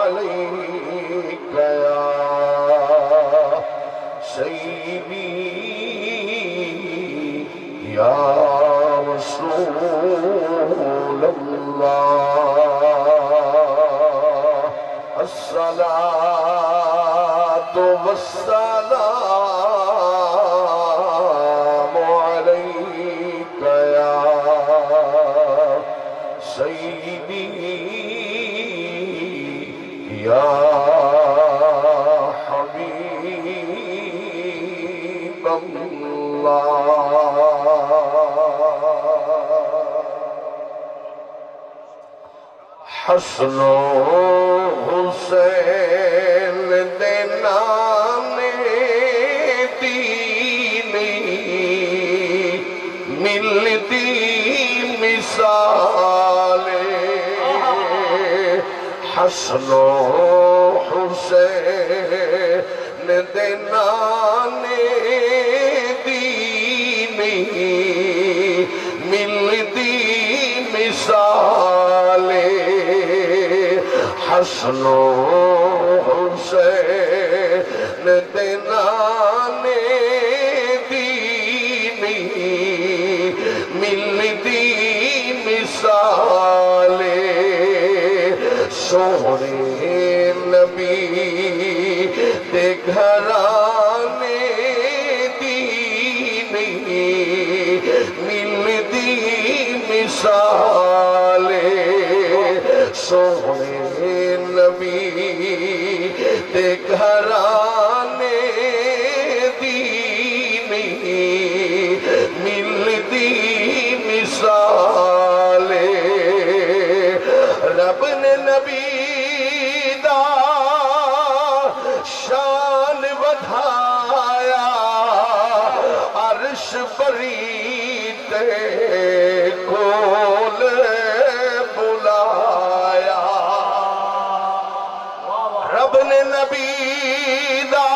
عليك يا سيدي يا رسول الله الصلاة والسلام عليك يا سيدي يا حبيب الله حسن و حسین دے نام دینی ملتی مثال حسن و حسین دے نام دینی ملتی مثال حسن و حسین دے نام دینی ملتی مثال سونے نبی دے گھرانے دینی ملتی مثال سونے نبی دے گھرانے دینی ملتی مثال رب نے نبی دا شان بدھایا عرش بری تے کول بلایا رب نے نبی دا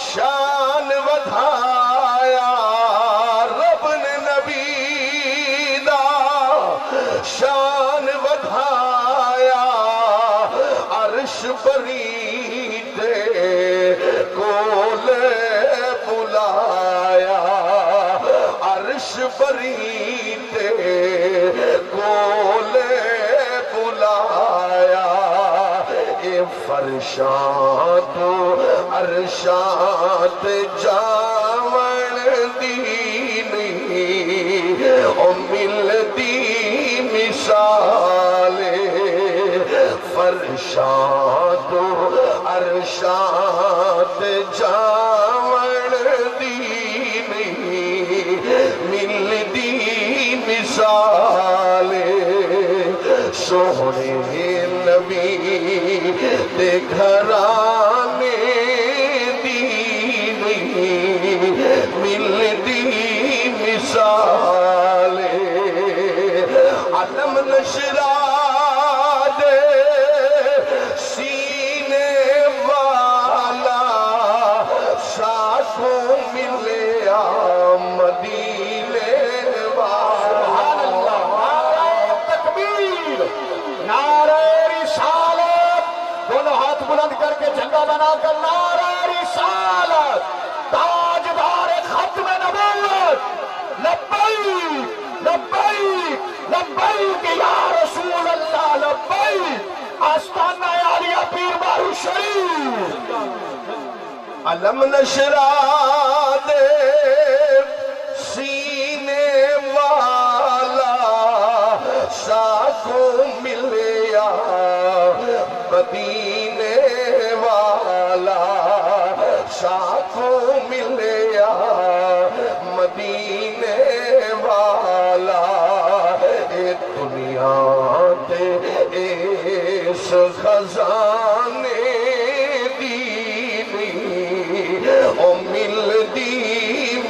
شان بدھایا رب نے نبی دا شان بدھایا عرش بری تے کول بلایا عرش بری تے کول بلایا اے فرشاں تو عرشات جاون دینی او ملتی مثال فرشاں تو عرشات جاون دینی ملتی مثال سونے نبی دے گھرانے دینی ملتی مثال علم نشرا دے سینے والا ساتھوں ملیا مدینے سبحان اللہ نعرہ تکبیر نعرہ رسالت دونوں ہاتھ بلند کر کے جھنڈا بنا کر نعرہ رسالت تاجدار ختم نبوت لبیک لبیک لبیک یا رسول اللہ لبیک آستانہ عالیہ پیر بارو شریف علم نشرا دے سینے والا ساتھوں ملیا مدینے والا ساتھوں ملیا مدینے والا اے دنیا تے اس خزانے دینی او ملتی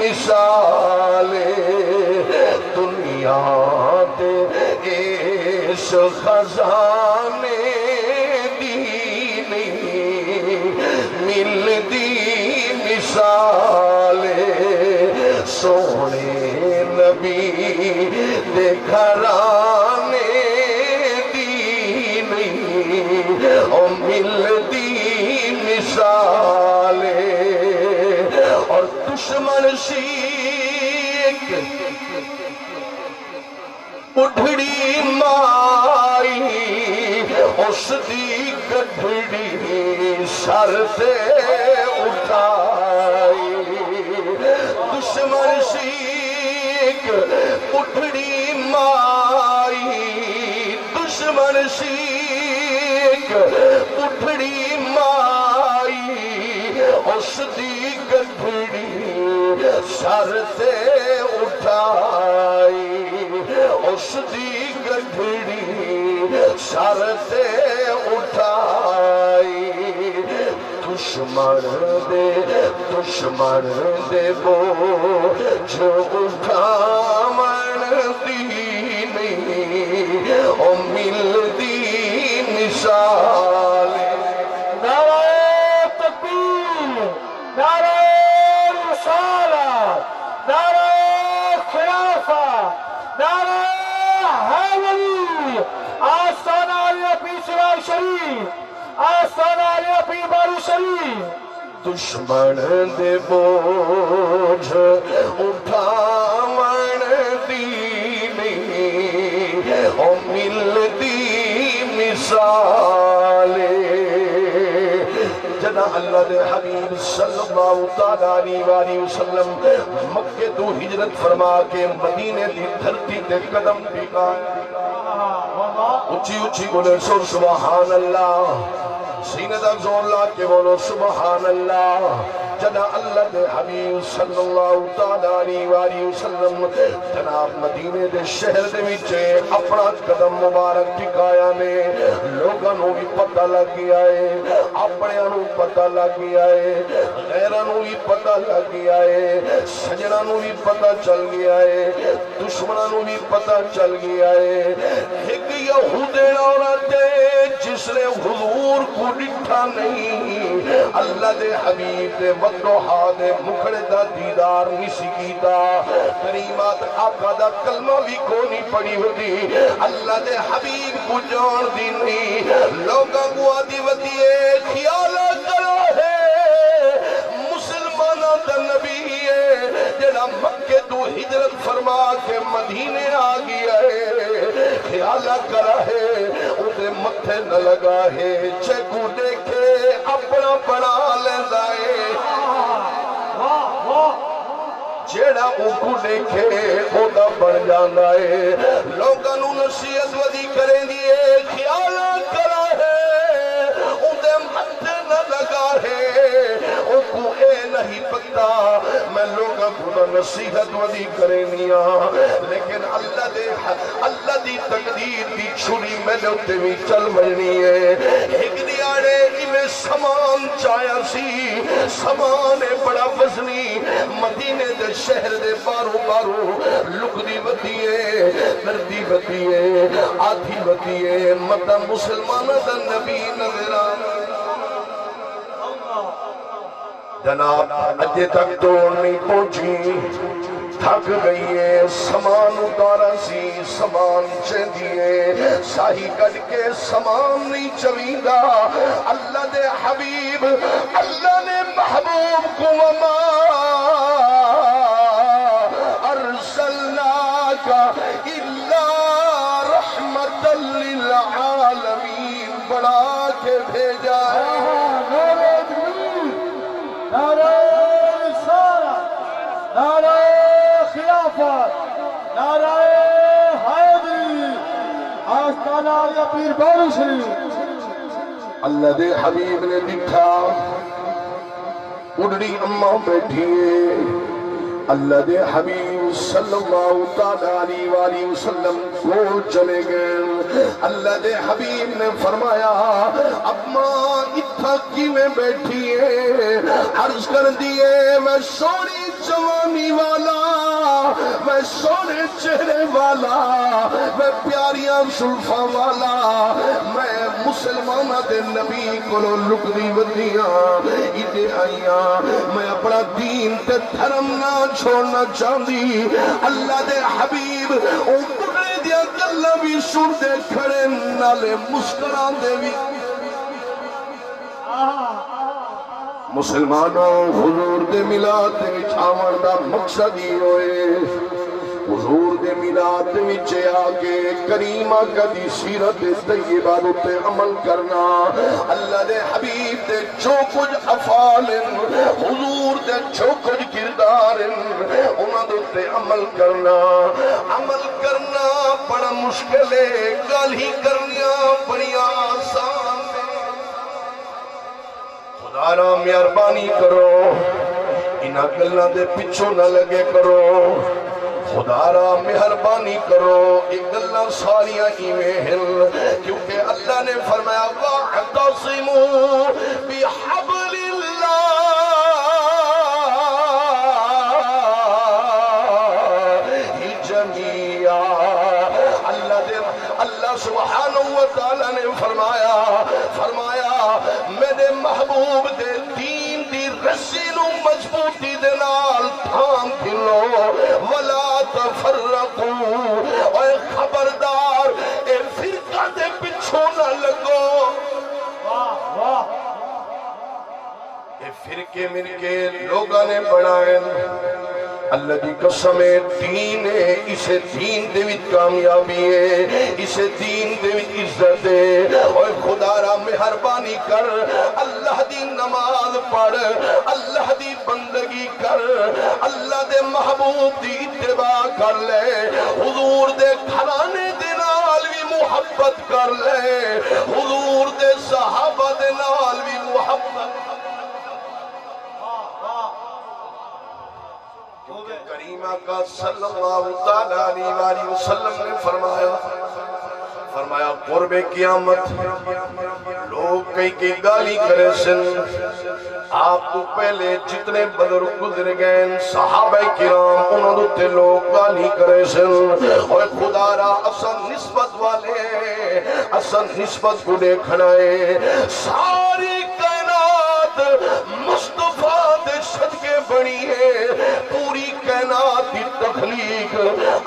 مثال دنیا تے اس خزانے دینی ملتی مثال سونے نبی دے گھرانے دینی دشمن سی اٹھڑی مائی اس دی گدھڑی سر سے اٹھائی دشمن سی اٹھڑی مائی دشمن سی اٹھڑی مائی اس دی گدھڑی سر سے اٹھائی اس دی گدھڑی سر سے اٹھائی دشمن دے بوجھ اٹھاون دی نہیں او ملدی مثال نعرہ تکبیر نعرہ رسالت نعرہ خلافہ نعرہ حیدری آستانہ علی پیر سراج شریف آستانہ علی پیر بارو شریف دشمن دے بوجھ اٹھاون دی نہیں او ملدی مثال جنا اللہ دے حبیب صلی اللہ علیہ وآلہ وسلم مکے تو ہجرت فرما کے مدینے دی دھرتی تے قدم ٹکائے اچھی اچھی بولے سبحان اللہ سینہ دا زور لا کے بولو سبحان اللہ جنا اللہ دے حبیب صلی اللہ علیہ وآلہ وسلم جناب مدینے دے شہر دے وچے اپنا قدم مبارک ٹکایا نے لوگاں نو بھی پتہ لگ گیا ہے اپنے نو پتہ لگ گیا ہے غیراں نو بھی پتہ لگ گیا ہے سجناں نو بھی پتہ چل گیا ہے دشمناں نو بھی پتہ چل گیا ہے ایک یہودی عورت جس نے حضور کو ڈٹھا نہیں اللہ دے حبیب دے وقتوحا دے مکھڑے دا دیدار نسی کیتا کریمات آقا دا کلمہ بھی کونی پڑی ہوتی اللہ دے حبیب کو جان دی نہیں لوگاں کو آدھی ودیے خیالہ کرو ہے مسلمانہ دا نبی ہے جنا مکہ تو ہجرت فرما کے مدینے آ گیا ہے خیالہ کرا ہے اسے متھے نہ لگا ہے چکو دیکھے اپنا بنا لیندہ ہے جیڑا اوکو دیکھے اودا بڑھ جاندہ ہے لوگاں نو نصیحت ودی کریں دیئے خیالہ کرا ہے اسے متھے نہ لگا ہے اوکو اے نہیں پتا میں لوگاں کو نصیحت ودی کریں دیا لیکن اللہ دی تقدیر دی چھری میں لوٹے بھی چل مجنی ہے ایک دیاڑے انہیں سامان چایا سی سامان بڑا وزنی مدینے دے شہر دے بارو بارو لک دی بدیے دردی بدیے آدھی بدیے مدہ مسلمانہ دا نبی نظران جناب اجے تک توڑ نہیں پہنچی تھک گئی ہے سامان اتارا سی سامان چندیے ساہی کٹ کے سامان نہیں چویندہ اللہ دے حبیب اللہ نے محبوب کو وما ارسلناک الا رحمت للعالمین بڑا کے بھیجا ہے نعرہ رسالت نعرہ خلافت نعرہ حیدری آستانہ علی پیر بارو شریف اللہ دے حبیب نے دکھا اڑڑی اماں بیٹھیے اللہ دے حبیب صلی اللہ علیہ وآلہ وسلم کو چلے گئے اللہ دے حبیب نے فرمایا اب ماں اتھا کی میں بیٹھیے عرض کر دیئے میں سوری جوانی والا میں سونے چہرے والا میں پیاریاں سلفہ والا میں مسلمانہ دے نبی کو لک دی ودیاں ایتے آئیاں میں اپنا دین تے دھرم نہ چھوڑنا چاندی اللہ دے حبیب او کٹے دیا گلہ بھی سن دے کھڑے نالے مسکران دے بھی مسلمانوں حضور دے میلاد دے وچ آون دا مقصد ہی ہوئے حضور دے میلاد وچ آ کے کریمہ کدی سیرت طیبہ تے عمل کرنا اللہ دے حبیب دے جو کچھ افعال حضور دے جو کچھ کردار انہاں تے عمل کرنا بڑا مشکل ہے گل ہی کرنیاں بڑی آسان خدا را مہربانی کرو انہاں گلاں دے پیچھے نہ لگے کرو خدا را مہربانی کرو یہ گلاں ساریاں ایویں ہیں کیونکہ اللہ نے فرمایا واعتصموا بحبل اللہ جميعا اللہ سبحانہ وتعالی نے فرمایا میرے محبوب دے دین دی رسی نو مضبوطی دے نال تھام کھلو ولا تفرقوا اے خبردار اے فرقہ دے پچھوں نہ لگو اے فرقے مرکے لوگاں نے بڑھائیں اللہ دی قسم دین ہے اسے دین دے وچ کامیابی ہے اسے دین دے وچ عزت ہے اور خدا را مہربانی کر اللہ دی نماز پڑھ اللہ دی بندگی کر اللہ دے محبوب دی اتباع کر لے حضور دے گھرانے دے نال بھی محبت کر لے حضور دے صحابہ دے نال بھی محبت کریمہ کا صلی اللہ علیہ وآلہ وسلم نے فرمایا قرب قیامت لوگ کئی گالی کرے سن آپ تو پہلے جتنے بزرگ گزر گئے صحابہ کرام انہوں تے لوگ گالی کرے سن اور خدا را اصل نسبت والے اصل نسبت کو دیکھنائے ساری کائنات مصطفیٰ دے صدقے بنی ہے پوری کائنات دی تخلیق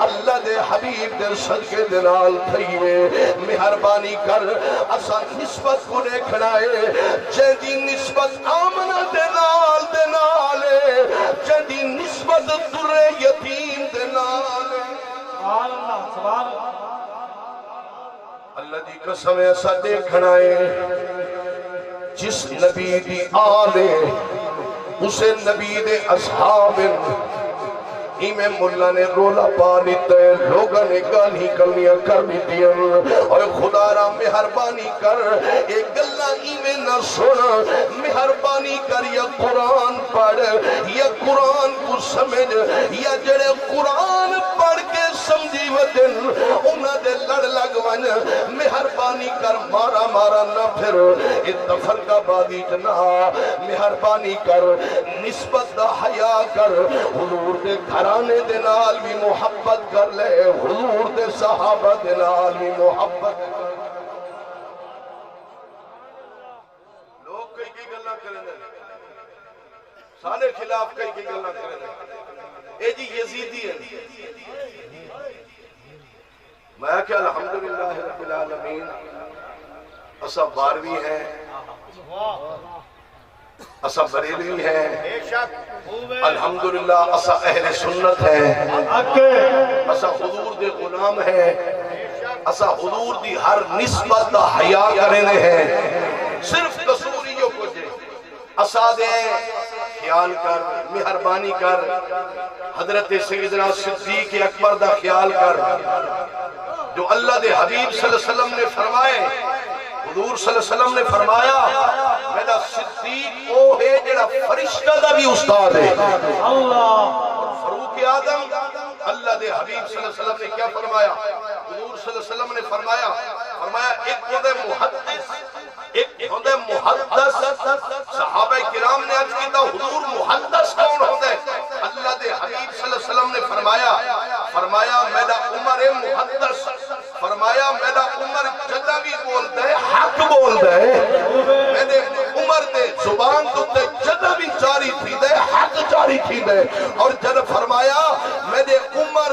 اللہ دے حبیب دے صدقے دے نال تھئیے مہربانی کر اسا نسبت کو دیکھنا ہے جیدی نسبت آمنہ دے نال جیدی نسبت در یتیم دے نال سبحان اللہ اللہ دی قسم ایسا دیکھنا ہے جس نبی دی آلے اسے نبی دے اصحاب ایمیں ملا نے رولا پا لیتا ہے لوگاں نے گالی کرنیاں کر لیتیاں اور خدا را مہربانی کر ایک گلہ ایمیں نہ سن مہربانی کر یا قرآن پڑھ یا قرآن کو سمجھ یا جڑے قرآن پڑھ کے سمجھی ودن انہاں دے لڑ لگوان مہربانی کر مارا نہ پھر اتفرقہ بادی جنا مہربانی کر نسبت دا حیا کر حضور دے گھرانے دے نال بھی محبت کر لے حضور دے صحابہ دے نال بھی محبت کر لوگ کئی گلہ کریں دے سارے خلاف کئی گلہ کریں دے اے جی یزیدی ہے میں کہ الحمدللہ رب العالمین اسا باروی ہیں اسا بریلوی ہیں الحمدللہ اسا اہل سنت ہیں اسا حضور دے غلام ہیں اسا حضور دی ہر نسبت دا حیا کرنے ہیں صرف قصوریوں کو جے اسا دے خیال کر مہربانی کر حضرت سیدنا صدیق اکبر دا خیال کر جو اللہ دے حبیب صلی اللہ علیہ وسلم نے فرمائے حضور صلی اللہ علیہ وسلم نے فرمایا میرا صدیق وہ ہے جڑا فرشتہ دا بھی استاد ہے اللہ اور فاروق اعظم اللہ دے حبیب صلی اللہ علیہ وسلم نے کیا فرمایا حضور صلی اللہ علیہ وسلم نے فرمایا ایک ہوندے محدث ایک ہوندے محدث صحابہ کرام نے عرض کیتا حضور محدث کون ہوندے اللہ دے حبیب صلی اللہ علیہ وسلم نے فرمایا میرا عمر محدث فرمایا میرا عمر جدہ بھی بول دے حق بول دے میرے عمر دے زبان تو تے جدہ بھی جاری تھی دے حق جاری تھی دے اور جد فرمایا میرے عمر